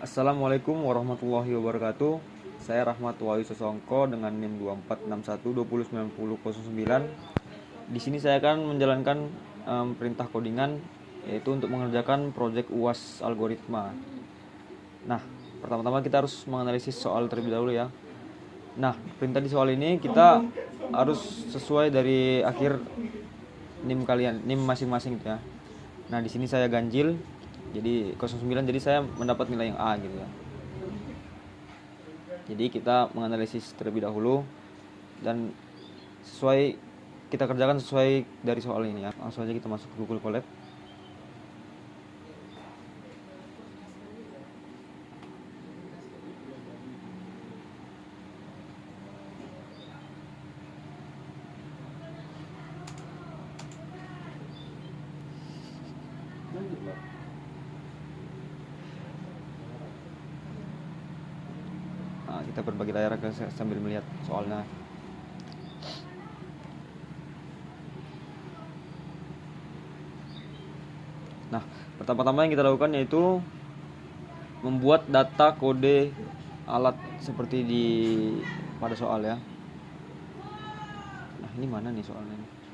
Assalamualaikum warahmatullahi wabarakatuh. Saya Rahmat Wahyu Sesongko dengan NIM 2461209009. Di sini saya akan menjalankan perintah codingan, yaitu untuk mengerjakan proyek UAS algoritma. Nah, pertama-tama kita harus menganalisis soal terlebih dahulu ya. Nah, perintah di soal ini kita harus sesuai dari akhir NIM kalian, NIM masing-masing ya. Nah, di sini saya ganjil jadi 09, jadi saya mendapat nilai yang A gitu ya. Jadi kita menganalisis terlebih dahulu dan sesuai kita kerjakan sesuai dari soal ini ya. Langsung aja kita masuk ke Google Colab. Nah, kita berbagi layar sambil melihat soalnya. Nah, pertama-tama yang kita lakukan yaitu membuat data kode alat seperti di pada soal ya. Nah, ini mana nih soalnya?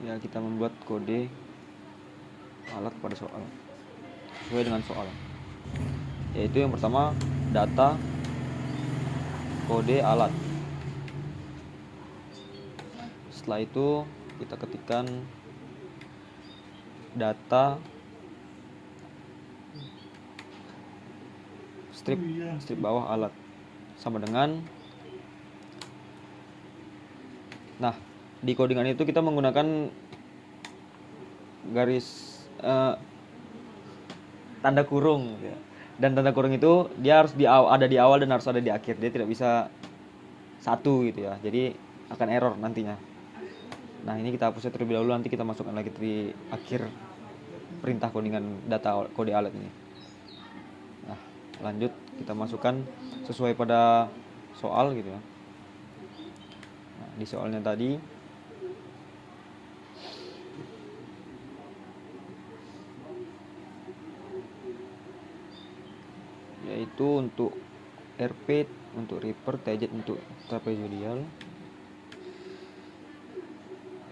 Ya, kita membuat kode alat pada soal sesuai dengan soal. Yaitu yang pertama data kode alat. Setelah itu kita ketikkan data strip bawah alat sama dengan. Nah, di codingan itu kita menggunakan garis tanda kurung ya. Dan tanda kurung itu dia harus ada di awal dan harus ada di akhir. Dia tidak bisa satu gitu ya. Jadi akan error nantinya. Nah, ini kita hapusnya terlebih dahulu, nanti kita masukkan lagi di akhir perintah codingan data kode alat ini. Nah, lanjut kita masukkan sesuai pada soal gitu ya. Nah, di soalnya tadi yaitu untuk RP untuk Reaper, TZ untuk trapezoidal,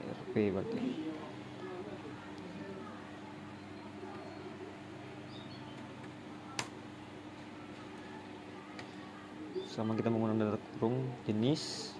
RP berarti. Sama kita menggunakan data kurung jenis.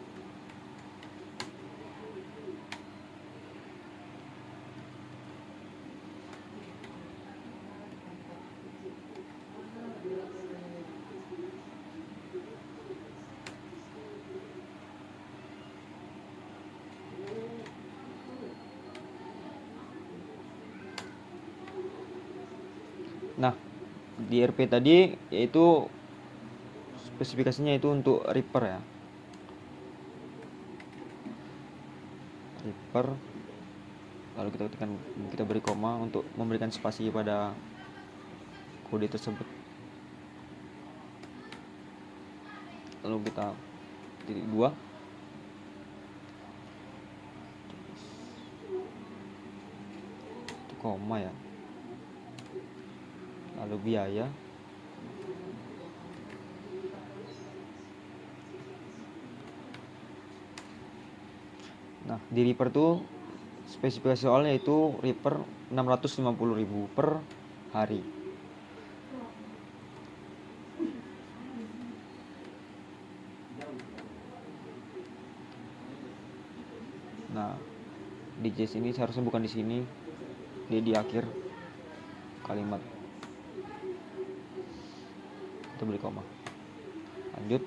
Nah, di RP tadi yaitu spesifikasinya itu untuk Reaper ya. Reaper. Lalu kita beri koma untuk memberikan spasi pada kode tersebut. Lalu kita titik 2. Itu koma ya. Lalu biaya. Nah, di Reaper tuh spesifikasi soalnya itu Reaper 650.000 per hari. Nah, di JS ini seharusnya bukan di sini, dia di akhir kalimat. Kita beri koma. Lanjut,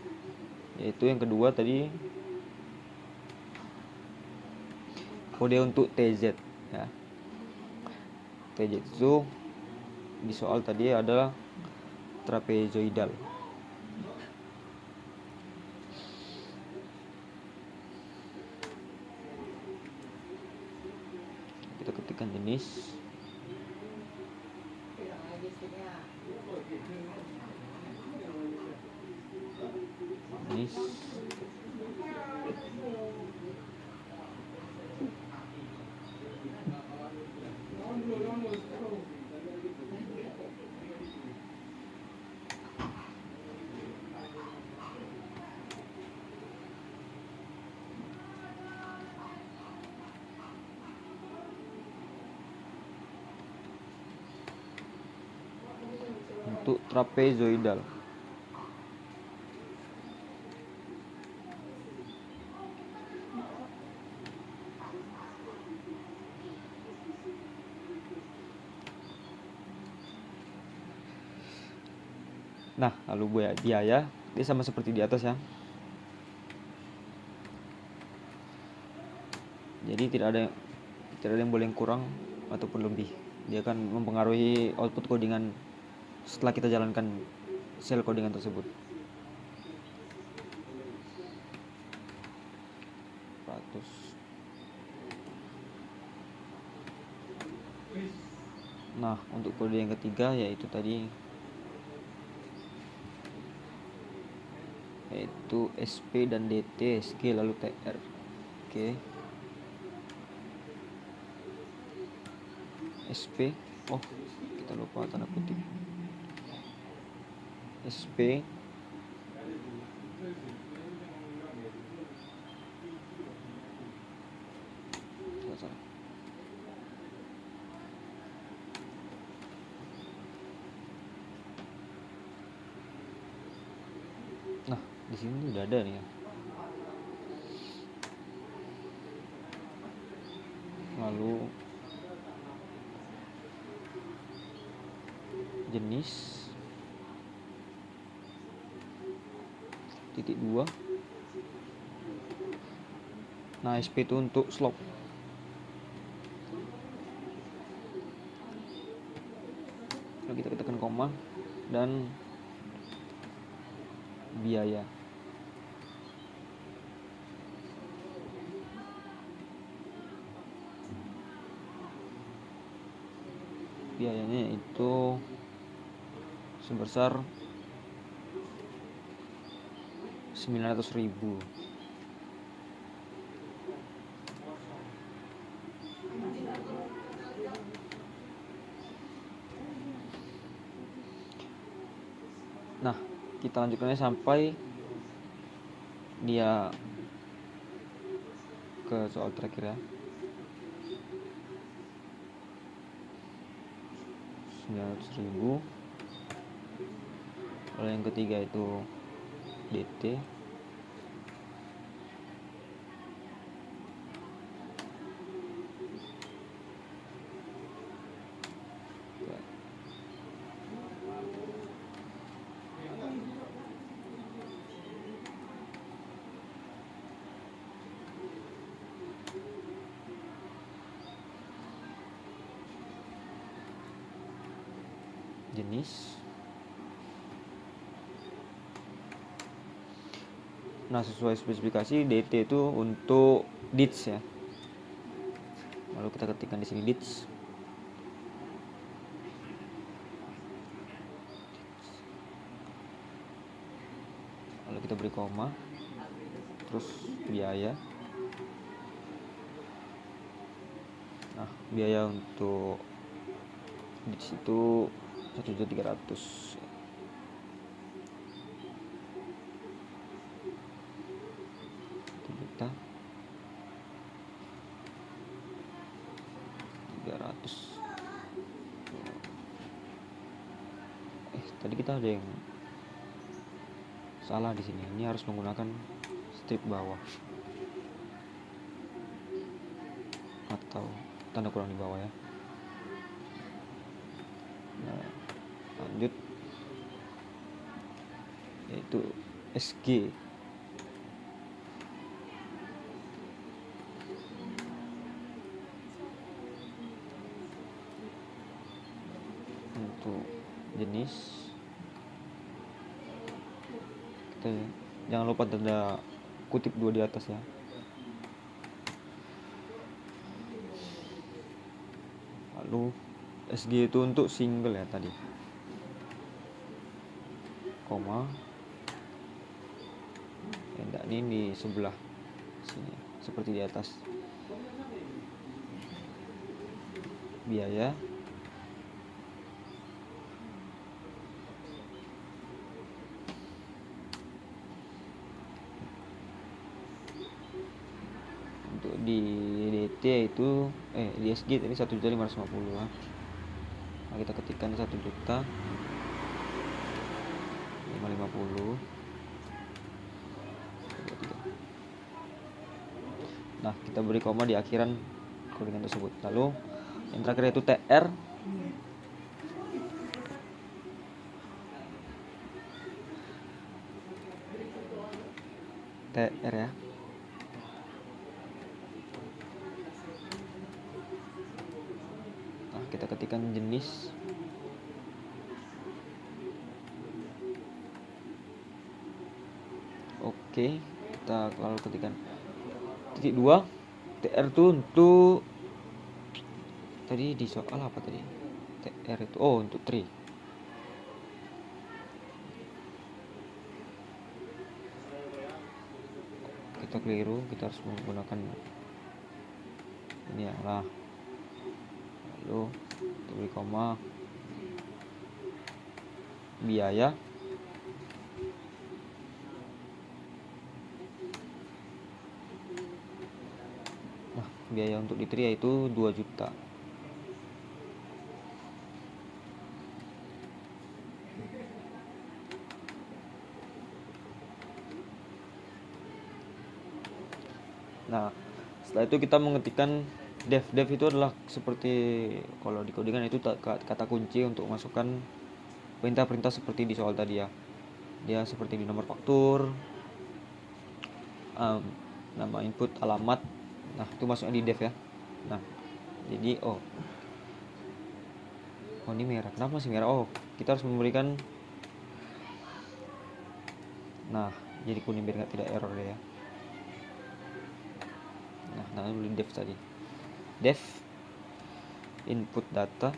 yaitu yang kedua tadi kode untuk TZ ya. TZ itu di soal tadi adalah trapezoidal. Kita ketikkan jenis jenis. Untuk trapezoidal. Nah, lalu biaya dia sama seperti di atas ya. Jadi tidak ada yang boleh kurang ataupun lebih. Dia akan mempengaruhi output codingan setelah kita jalankan sel codingan tersebut. 100. Nah, untuk kode yang ketiga yaitu SP dan DT, SG lalu TR. Oke. SP. Oh, kita lupa tanda kutip. SP salah. Nah, di sini udah ada nih ya. Lalu jenis titik 2. Nah, SP itu untuk slope. Lalu kita tekan koma dan biaya. Biayanya itu sebesar 900.000. Nah, kita lanjutkannya sampai dia ke soal terakhir ya. 900.000. Lalu yang ketiga itu DT. Jenis. Nah, sesuai spesifikasi DT itu untuk DITS ya. Lalu kita ketikkan di sini DITS. Lalu kita beri koma. Terus biaya. Nah, biaya untuk DITS itu 1.300.000. Kita 300. Tadi kita ada yang salah di sini. Ini harus menggunakan strip bawah atau tanda kurang di bawah ya. Nah, lanjut yaitu SG. Untuk jenis kita jangan lupa tanda kutip 2 di atas ya. Lalu SG itu untuk single ya tadi, koma yakni di sebelah sini seperti di atas. Biaya untuk di DT itu di SG tadi 1.550.000 ya. Nah, kita ketikkan 1.550.000. Nah, kita beri koma di akhiran codingan tersebut. Lalu yang terakhir yaitu TR. TR ya. Nah, kita ketikkan jenis. Oke, kita lalu ketikkan titik 2. TR itu untuk tadi di soal apa tadi? TR itu untuk tree. Kita keliru, kita harus menggunakan ini ya lah. Lalu kita beri koma. Biaya biaya untuk di tree yaitu 2 juta. Nah, setelah itu kita mengetikkan def. Def itu adalah seperti kalau di codingan itu kata kunci untuk masukkan perintah-perintah seperti di soal tadi ya. Dia seperti di nomor faktur, nama input, alamat. Nah, itu masuknya di def ya. Nah, jadi ini merah. Kenapa masih merah? Kita harus memberikan jadi kuning biar tidak error ya. Nah, beli def tadi. Def input data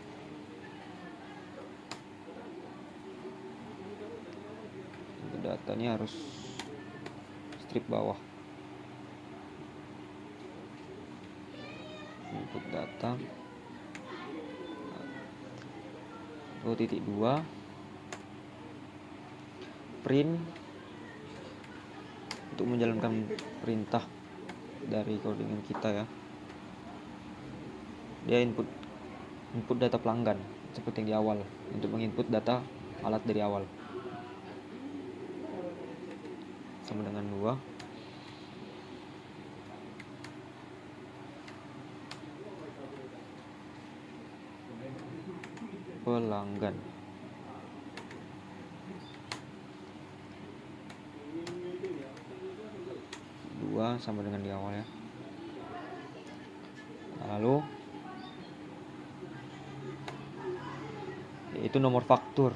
ini harus strip bawah. Input data titik 2 print untuk menjalankan perintah dari codingan kita ya. Dia input data pelanggan seperti yang di awal untuk menginput data alat dari awal sama dengan 2 pelanggan. Sama dengan di awal ya. Lalu yaitu nomor faktur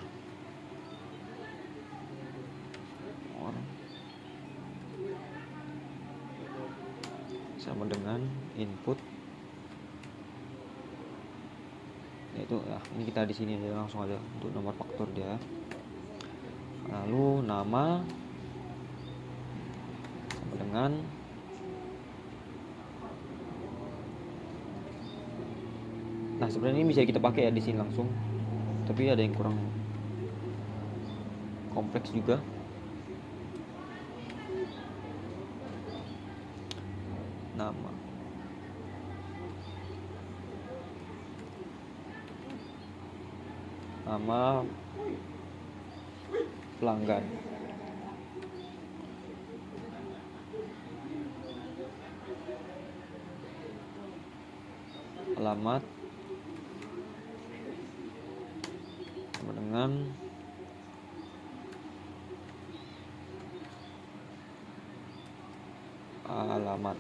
sama dengan input yaitu ini kita di sini aja langsung aja untuk nomor faktur dia. Lalu nama sama dengan sebenarnya ini bisa kita pakai ya di sini langsung, tapi ada yang kurang kompleks juga. Nama pelanggan. Alamat sama dengan alamat.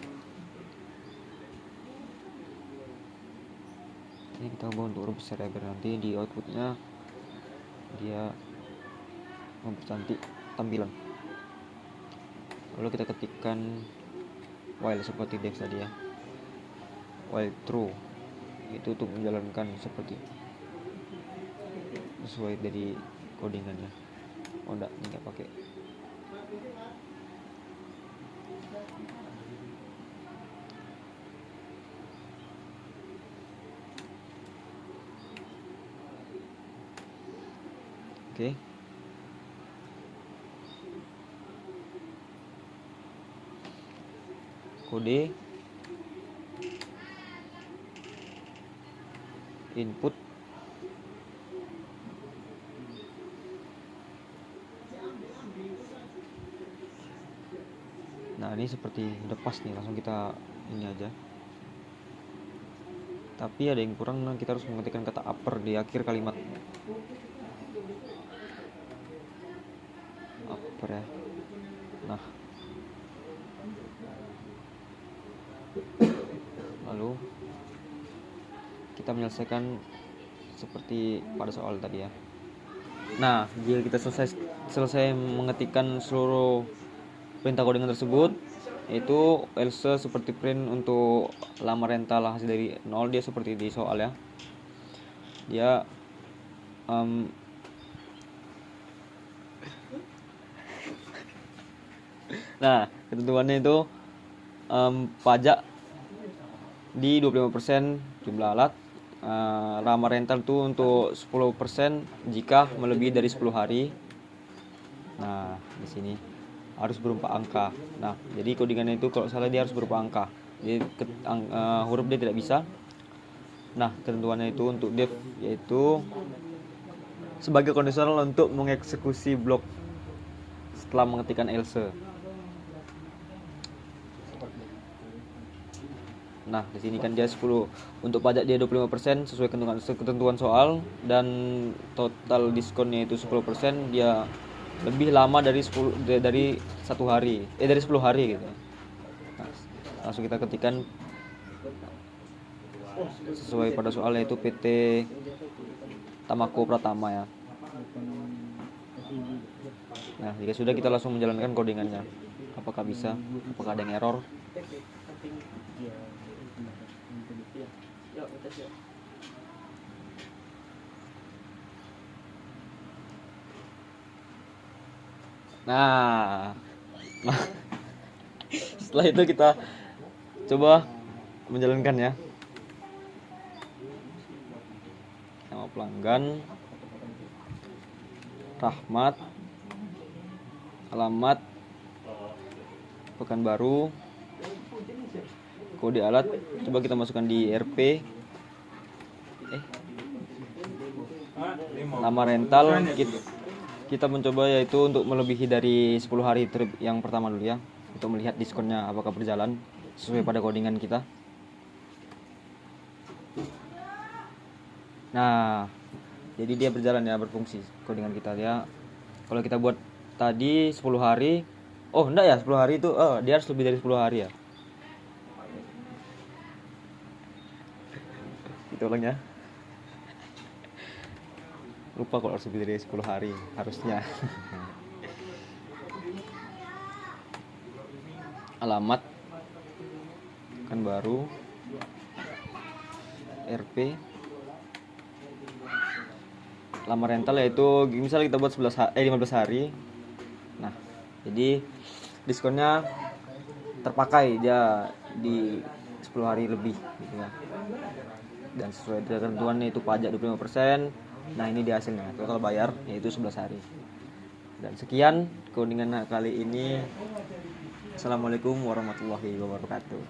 Ini kita ubah untuk huruf besar ya, biar nanti di outputnya dia mempercantik tampilan. Lalu kita ketikkan while seperti def tadi ya, while true itu untuk menjalankan seperti sesuai dari codingannya. Enggak, ini nggak pakai. Oke. Kode input nah ini seperti udah pas nih, langsung kita ini aja. Tapi ada yang kurang, nah kita harus mengetikkan kata upper di akhir kalimat. Upper ya. Nah, lalu kita menyelesaikan seperti pada soal tadi ya. Nah, jika kita selesai mengetikkan seluruh perintah codingan tersebut, yaitu else seperti print untuk lama rental hasil dari 0, dia seperti di soal ya. Dia nah, ketentuannya itu pajak di 25% jumlah alat, lama rental itu untuk 10% jika melebihi dari 10 hari. Nah, di sini harus berupa angka. Nah, jadi codingannya itu kalau salah dia harus berupa angka. Jadi huruf dia tidak bisa. Nah, ketentuannya itu untuk def yaitu sebagai kondisional untuk mengeksekusi blok setelah mengetikkan else. Nah, di sini kan dia 10. Untuk pajak dia 25% sesuai ketentuan soal, dan total diskonnya itu 10%, dia lebih lama dari 1 hari. Dari 10 hari gitu. Nah, langsung kita ketikkan sesuai pada soal, yaitu PT Tamako Pratama ya. Nah, jika sudah, kita langsung menjalankan codingannya. Apakah bisa? Apakah ada yang error? Nah, setelah itu kita coba menjalankan ya. Nama pelanggan Rahmat, alamat Pekanbaru, kode alat coba kita masukkan di RP, nama rental kita mencoba yaitu untuk melebihi dari 10 hari yang pertama dulu ya, untuk melihat diskonnya apakah berjalan sesuai pada codingan kita. Nah, jadi dia berjalan ya, berfungsi codingan kita ya. Kalau kita buat tadi 10 hari, oh enggak ya, 10 hari itu dia harus lebih dari 10 hari ya. Kita ulang ya. Lupa kalau harus lebih dari 10 hari harusnya. Alamat Pekanbaru, RP, lama rental yaitu misalnya kita buat 15 hari. Nah, jadi diskonnya terpakai dia di 10 hari lebih gitu ya. Dan sesuai dengan ketentuannya itu pajak 25%. Nah, ini di hasilnya total bayar yaitu 11 hari. Dan sekian codingan kali ini. Assalamualaikum warahmatullahi wabarakatuh.